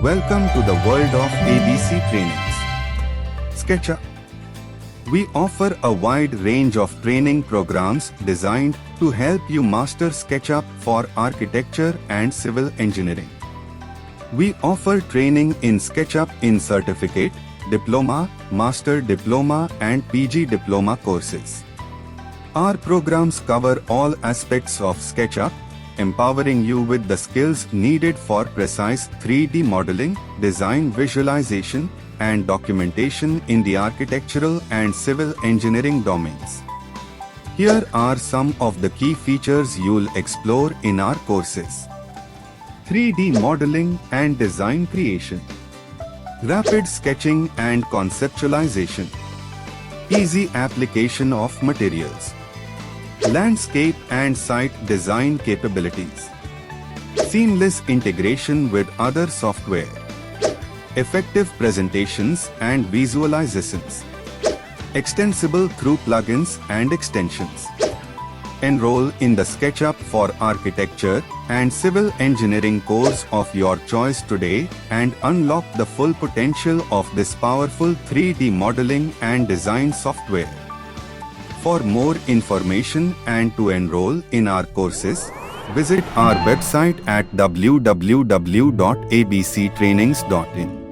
Welcome to the world of ABC trainings. SketchUp. We offer a wide range of training programs designed to help you master SketchUp for architecture and civil engineering. We offer training in SketchUp in certificate, diploma, master diploma and PG diploma courses. Our programs cover all aspects of SketchUp, empowering you with the skills needed for precise 3D modeling, design visualization, and documentation in the architectural and civil engineering domains. Here are some of the key features you'll explore in our courses. 3D modeling and design creation. Rapid sketching and conceptualization. Easy application of materials. Landscape and site design capabilities. Seamless integration with other software. Effective presentations and visualizations. Extensible through plugins and extensions. Enroll in the SketchUp for Architecture and Civil Engineering course of your choice today and unlock the full potential of this powerful 3D modeling and design software. For more information and to enroll in our courses, visit our website at www.abctrainings.in.